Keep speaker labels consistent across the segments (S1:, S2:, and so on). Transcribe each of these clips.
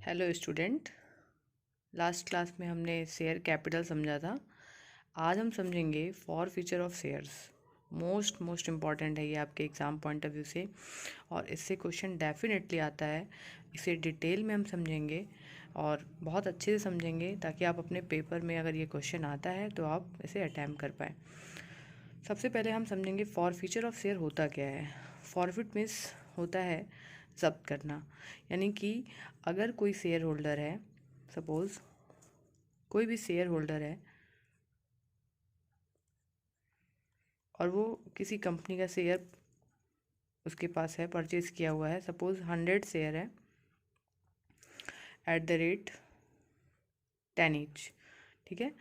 S1: Hello student. Last class में हमने share capital समझा था। आज हम समझेंगे for future of shares. Most important है ये आपके एग्ज़ाम पॉइंट ऑफ व्यू से, और इससे क्वेश्चन डेफिनेटली आता है। इसे डिटेल में हम समझेंगे और बहुत अच्छे से समझेंगे ताकि आप अपने पेपर में अगर ये क्वेश्चन आता है तो आप इसे अटैम्प्ट कर पाएँ। सबसे पहले हम समझेंगे फॉर फ्यूचर ऑफ शेयर होता क्या है। फॉरफिट मीन्स होता है जब्त करना, यानी कि अगर कोई शेयर होल्डर है, सपोज़ कोई भी शेयर होल्डर है और वो किसी कंपनी का शेयर उसके पास है, परचेज़ किया हुआ है, सपोज़ 100 शेयर है एट द रेट 10 ईच। ठीक है।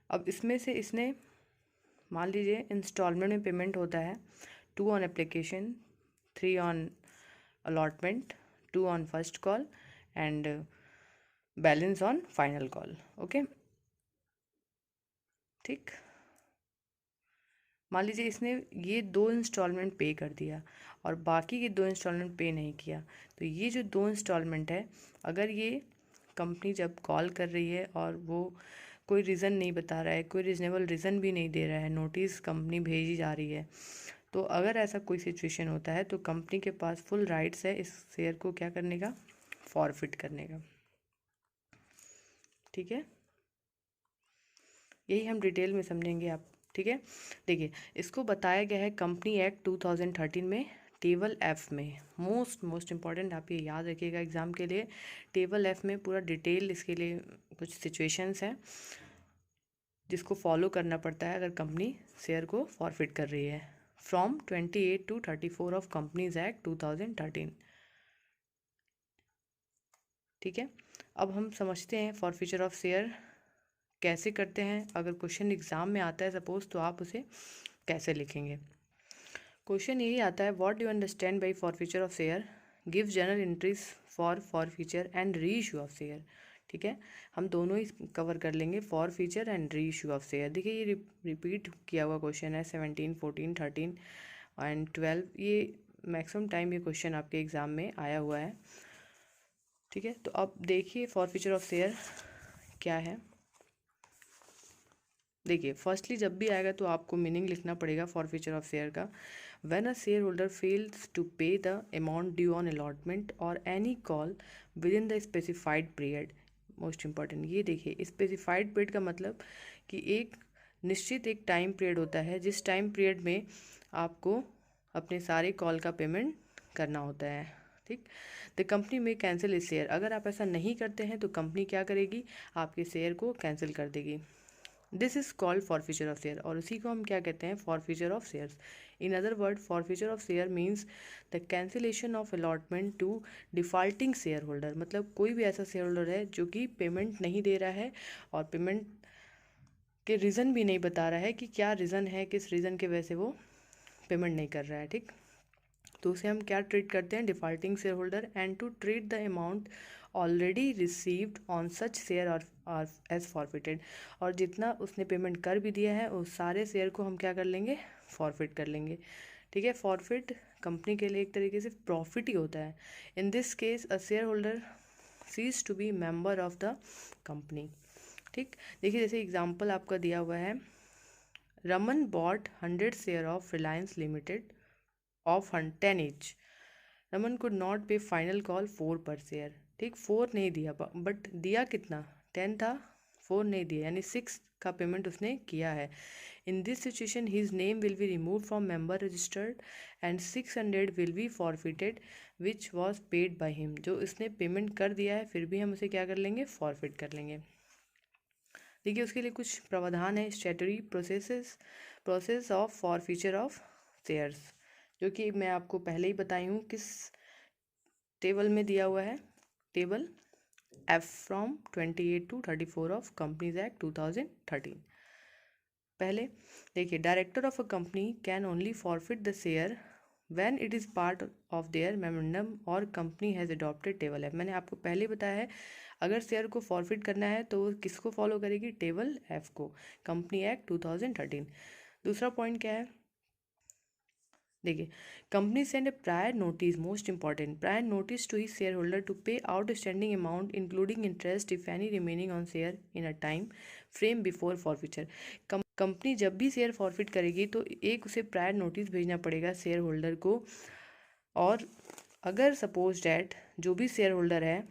S1: अब इसमें से इसने मान लीजिए इंस्टॉलमेंट में पेमेंट होता है 2 on application, 3 on allotment, 2 on first call and balance on final call. Okay, ठीक। मान लीजिए इसने ये 2 इंस्टॉलमेंट पे कर दिया और बाकी के 2 इंस्टॉलमेंट पे नहीं किया, तो ये जो 2 इंस्टॉलमेंट है, अगर ये कंपनी जब कॉल कर रही है और वो कोई रीज़न नहीं बता रहा है, कोई रीज़नेबल रीज़न भी नहीं दे रहा है, नोटिस कंपनी भेजी जा रही है, तो अगर ऐसा कोई सिचुएशन होता है तो कंपनी के पास फुल राइट्स है इस शेयर को क्या करने का, फॉरफिट करने का। ठीक है, यही हम डिटेल में समझेंगे आप। ठीक है, देखिए इसको बताया गया है कंपनी एक्ट 2013 में टेबल एफ में। मोस्ट इम्पॉर्टेंट, आप ये याद रखिएगा एग्ज़ाम के लिए। टेबल एफ में पूरा डिटेल इसके लिए कुछ सिचुएशंस हैं जिसको फॉलो करना पड़ता है अगर कंपनी शेयर को फॉरफिट कर रही है। From 28 to 34 of companies act 2013। ठीक है, अब हम समझते हैं फॉर फ्यूचर ऑफ शेयर कैसे करते हैं। अगर क्वेश्चन एग्ज़ाम में आता है सपोज, तो आप उसे कैसे लिखेंगे। क्वेश्चन यही आता है, what do you understand by for future of share, give general entries for future and re issue of share. ठीक है, हम दोनों ही कवर कर लेंगे, for future and re issue of share. देखिए ये रिपीट किया हुआ क्वेश्चन है, 17, 14, 13 एंड 12। ये मैक्सिमम टाइम ये क्वेश्चन आपके एग्ज़ाम में आया हुआ है। ठीक है, तो अब देखिए फॉर फ्यूचर ऑफ शेयर क्या है। देखिए फर्स्टली जब भी आएगा तो आपको मीनिंग लिखना पड़ेगा फॉर फ्यूचर ऑफ शेयर का। When a share holder fails to pay the amount due on allotment और any call within the specified period. Most important, ये देखिए स्पेसिफाइड पीरियड का मतलब कि एक निश्चित एक टाइम पीरियड होता है जिस टाइम पीरियड में आपको अपने सारे कॉल का पेमेंट करना होता है। ठीक, द कंपनी में कैंसिल इस शेयर। अगर आप ऐसा नहीं करते हैं तो कंपनी क्या करेगी, आपके शेयर को कैंसिल कर देगी। This is called for future of share, और उसी को हम क्या कहते हैं, for future of shares. In other word, for future of share means the cancellation of allotment to defaulting shareholder. मतलब कोई भी ऐसा शेयर होल्डर है जो कि पेमेंट नहीं दे रहा है और पेमेंट के रीज़न भी नहीं बता रहा है कि क्या रीज़न है, किस रीज़न की वजह से वो पेमेंट नहीं कर रहा है। ठीक, तो उसे हम क्या ट्रीट करते हैं, defaulting shareholder. And to treat the amount already received on such share और एज फॉरफिटेड। और जितना उसने पेमेंट कर भी दिया है उस सारे शेयर को हम क्या कर लेंगे, फॉरफिट कर लेंगे। ठीक है, फॉरफिट कंपनी के लिए एक तरीके से प्रॉफिट ही होता है। In this case a share holder ceases to be member of the company. ठीक, देखिए जैसे एग्जांपल आपका दिया हुआ है, Raman bought 100 share of Reliance Limited of 10 each. Raman could not pay final call 4 per share. ठीक, 4 नहीं दिया बट दिया कितना, 10 था, 4 नहीं दिया, यानी 6 का पेमेंट उसने किया है। In this situation his name will be remove from member registered and 600 will be forfeited which was paid by him. जो इसने पेमेंट कर दिया है फिर भी हम उसे क्या कर लेंगे, फॉरफिट कर लेंगे। देखिए उसके लिए कुछ प्रावधान है, statutory process of for future of shares, जो कि मैं आपको पहले ही बताई हूँ किस टेबल में दिया हुआ है, table F from 28 to 34 of companies act 2013। पहले देखिए, director of a company can only forfeit the share when it is part of their memorandum और company has adopted table F. मैंने आपको पहले बताया है अगर शेयर को फॉरफिट करना है तो वो किसको फॉलो करेगी, टेबल एफ को, कंपनी एक्ट 2013। दूसरा पॉइंट क्या है, देखिए, company send a prior notice, most important, prior notice to his share holder to pay outstanding amount including interest if any remaining on share in a time frame before forfeiture. Company जब भी share forfeit करेगी तो एक उसे prior notice भेजना पड़ेगा share holder को, और अगर सपोज डैट जो भी शेयर होल्डर है,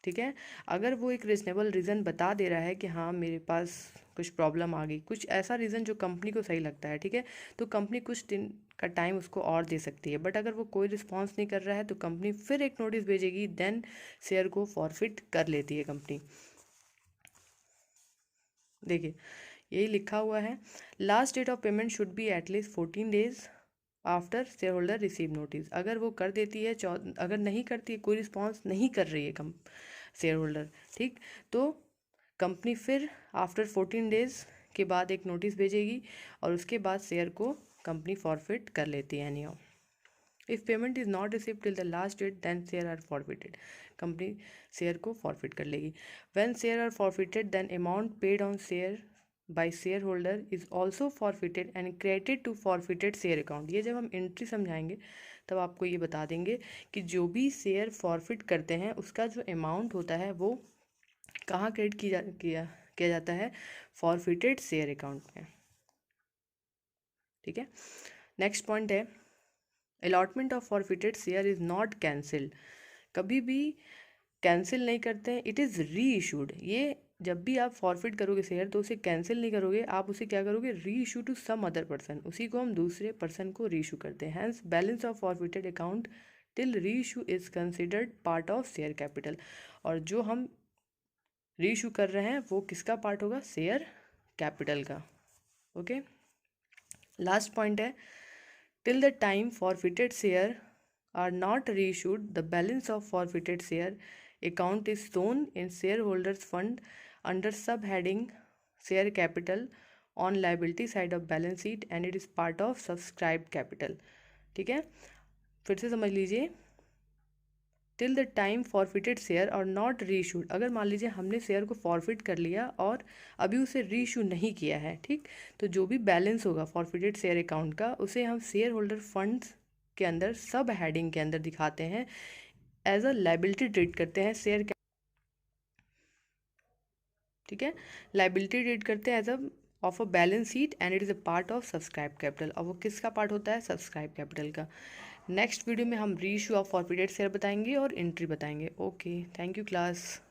S1: ठीक है, अगर वो एक रिजनेबल रीज़न बता दे रहा है कि हाँ मेरे पास कुछ प्रॉब्लम आ गई, कुछ ऐसा रीज़न जो कंपनी को सही लगता है, ठीक है, तो कंपनी कुछ दिन का टाइम उसको और दे सकती है। बट अगर वो कोई रिस्पॉन्स नहीं कर रहा है तो कंपनी फिर एक नोटिस भेजेगी, देन शेयर को फॉरफिट कर लेती है कंपनी। देखिए, यही लिखा हुआ है, last date of payment should be at least 14 days after shareholder receive notice. अगर वो कर देती है, अगर नहीं करती है, कोई रिस्पॉन्स नहीं कर रही है शेयर होल्डर, ठीक, तो कंपनी फिर आफ्टर 14 डेज के बाद एक नोटिस भेजेगी और उसके बाद शेयर को कंपनी फॉरफिट कर लेती है anyhow. If payment is not receive till the last date then share are forfeited, company share को फॉरफिट कर लेगी। When share are forfeited then amount paid on share by shareholder is also forfeited and credited to forfeited share account. ये जब हम entry समझाएंगे तब आपको ये बता देंगे कि जो भी शेयर फॉरफिट करते हैं उसका जो अमाउंट होता है वो कहाँ क्रेडिट किया जाता है, फॉरफिटेड शेयर अकाउंट में, ठीक है। नेक्स्ट पॉइंट है, allotment of forfeited share is not cancelled, कभी भी कैंसिल नहीं करते हैं, इट इज़ री इशूड। ये जब भी आप फॉरफिट करोगे शेयर तो उसे कैंसिल नहीं करोगे, आप उसे क्या करोगे, reissue to some other person, उसी को हम दूसरे पर्सन को री इशू करते हैं। Hence balance of forfeited account till reissue is considered part of share capital, और जो हम री इशू कर रहे हैं वो किसका पार्ट होगा, शेयर कैपिटल का। ओके, लास्ट पॉइंट है, till the time forfeited share are not reissued, the balance of forfeited share account is shown in shareholders fund under subheading share capital on liability side of balance sheet and it is part of subscribed capital। ठीक है, फिर से समझ लीजिए, till the time forfeited share और not reissued, अगर मान लीजिए हमने शेयर को फॉरफिट कर लिया और अभी उसे रीइशू नहीं किया है, ठीक, तो जो भी बैलेंस होगा फॉरफिटेड शेयर अकाउंट का उसे हम शेयर होल्डर फंड्स के अंदर सब हेडिंग के अंदर दिखाते हैं, एज अ लाइबिलिटी ट्रीट करते हैं शेयर, ठीक है, लाइबिलिटी ट्रीट करते हैं as a of a balance sheet and it is a part of subscribe capital, और वो किसका पार्ट होता है, सब्सक्राइब कैपिटल का। नेक्स्ट वीडियो में हम रीइशू ऑफ फॉरफिटेड शेयर बताएंगे और एंट्री बताएंगे। Okay, thank you class.